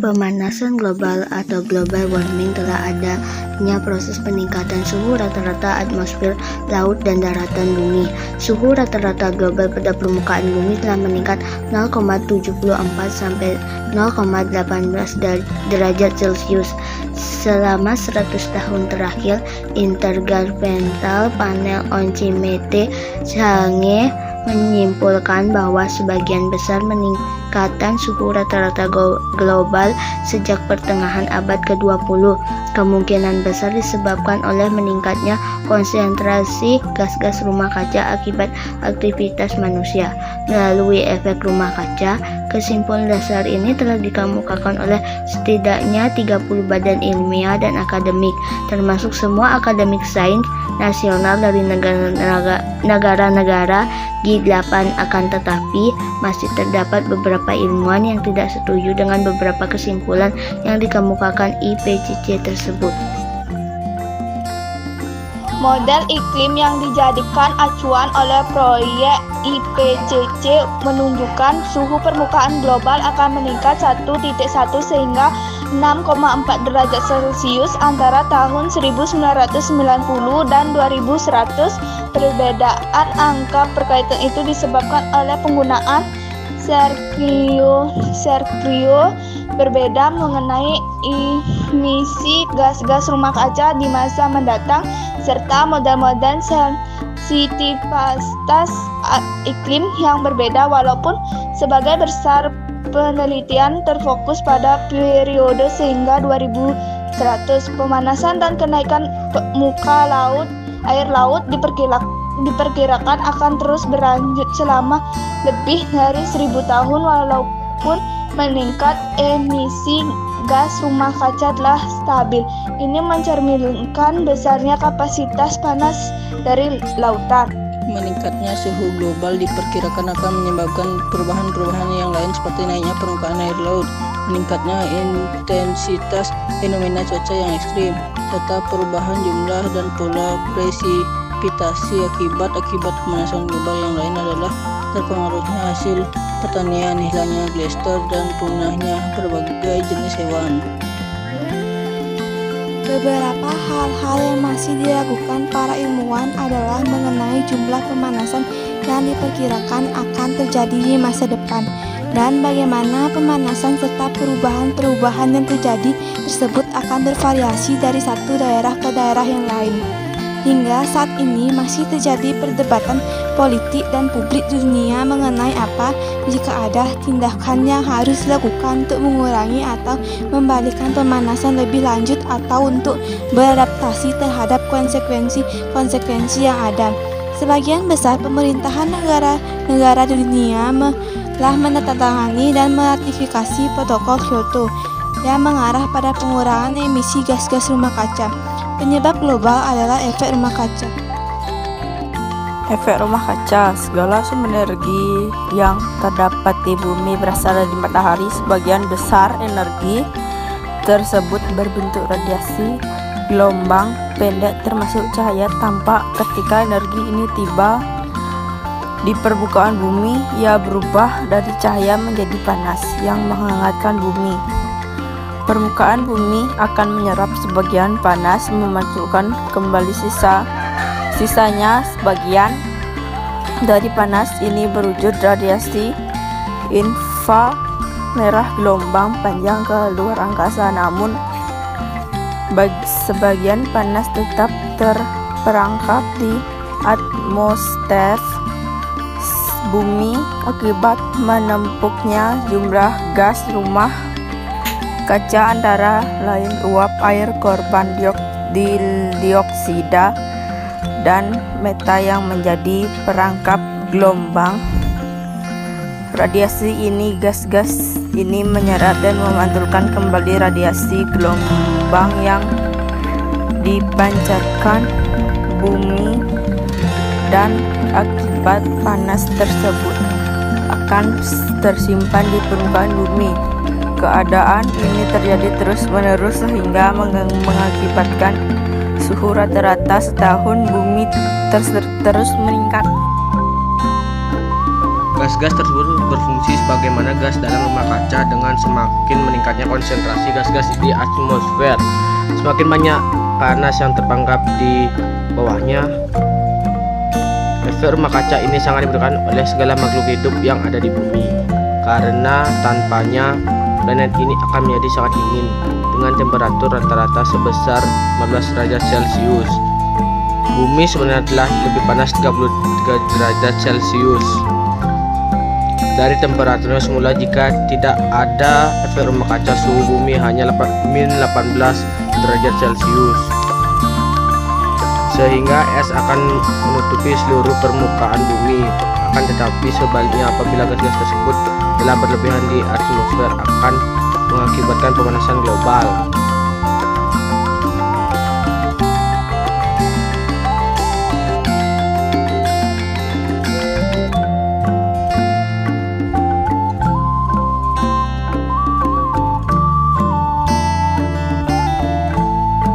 Pemanasan global atau global warming telah adanya proses peningkatan suhu rata-rata atmosfer, laut, dan daratan bumi. Suhu rata-rata global pada permukaan bumi telah meningkat 0,74 sampai 0,18 derajat Celcius selama 100 tahun terakhir. Intergovernmental Panel on Climate Change menyimpulkan bahwa sebagian besar peningkatan suhu rata-rata global sejak pertengahan abad ke-20 kemungkinan besar disebabkan oleh meningkatnya konsentrasi gas-gas rumah kaca akibat aktivitas manusia. Melalui efek rumah kaca, kesimpulan dasar ini telah dikemukakan oleh setidaknya 30 badan ilmiah dan akademik, termasuk semua akademik sains nasional dari negara-negara G8. Akan tetapi, masih terdapat beberapa ilmuwan yang tidak setuju dengan beberapa kesimpulan yang dikemukakan IPCC tersebut. Model iklim yang dijadikan acuan oleh proyek IPCC menunjukkan suhu permukaan global akan meningkat 1.1 sehingga 6,4 derajat Celcius antara tahun 1990 dan 2100. Perbedaan angka perkaitan itu disebabkan oleh penggunaan skenario berbeda mengenai emisi gas-gas rumah kaca di masa mendatang serta model-model sensitivitas iklim yang berbeda. Walaupun sebagai besar penelitian terfokus pada periode sehingga 2100, pemanasan dan kenaikan muka air laut diperkirakan akan terus berlanjut selama lebih dari 1000 tahun. Walaupun meningkat emisi gas rumah kaca telah stabil, ini mencerminkan besarnya kapasitas panas dari lautan. Meningkatnya suhu global diperkirakan akan menyebabkan perubahan-perubahan yang lain seperti naiknya permukaan air laut, meningkatnya intensitas fenomena cuaca yang ekstrim, serta perubahan jumlah dan pola presipitasi. Akibat pemanasan global yang lain adalah terpengaruhnya hasil pertanian, hilangnya glacier, dan punahnya berbagai jenis hewan. Beberapa hal-hal yang masih dilakukan para ilmuwan adalah mengenai jumlah pemanasan yang diperkirakan akan terjadi di masa depan dan bagaimana pemanasan serta perubahan-perubahan yang terjadi tersebut akan bervariasi dari satu daerah ke daerah yang lain. Hingga saat ini masih terjadi perdebatan politik dan publik dunia mengenai apa jika ada tindakan yang harus dilakukan untuk mengurangi atau membalikkan pemanasan lebih lanjut atau untuk beradaptasi terhadap konsekuensi yang ada. Sebagian besar pemerintahan negara dunia telah menandatangani dan meratifikasi protokol Kyoto yang mengarah pada pengurangan emisi gas-gas rumah kaca. Penyebab global adalah efek rumah kaca. Efek rumah kaca, segala sumber energi yang terdapat di bumi berasal dari matahari. Sebagian besar energi tersebut berbentuk radiasi gelombang pendek termasuk cahaya tampak. Ketika energi ini tiba di permukaan bumi, ia berubah dari cahaya menjadi panas yang menghangatkan bumi. Permukaan bumi akan menyerap sebagian panas, memantulkan kembali sisanya. Sebagian dari panas ini berwujud radiasi inframerah gelombang panjang ke luar angkasa. Namun sebagian panas tetap terperangkap di atmosfer bumi akibat menumpuknya jumlah gas rumah kaca, antara lain uap air, karbon dioksida, dan meta yang menjadi perangkap gelombang radiasi ini. Gas-gas ini menyerap dan memantulkan kembali radiasi gelombang yang dipancarkan bumi, dan akibat panas tersebut akan tersimpan di permukaan bumi. Keadaan ini terjadi terus-menerus sehingga mengakibatkan suhu rata-rata setahun bumi terus meningkat. Gas-gas tersebut berfungsi sebagaimana gas dalam rumah kaca. Dengan semakin meningkatnya konsentrasi gas-gas di atmosfer, semakin banyak panas yang terperangkap di bawahnya. Efek rumah kaca ini sangat dibutuhkan oleh segala makhluk hidup yang ada di bumi, karena tanpanya planet ini akan menjadi sangat dingin dengan temperatur rata-rata sebesar 15 derajat Celcius. Bumi sebenarnya telah lebih panas 33 derajat Celcius dari temperaturnya semula. Jika tidak ada efek rumah kaca, suhu bumi hanya -18 derajat Celcius, sehingga es akan menutupi seluruh permukaan bumi. Akan tetapi sebaliknya, apabila gas-gas tersebut telah berlebihan di atmosfer, akan mengakibatkan pemanasan global.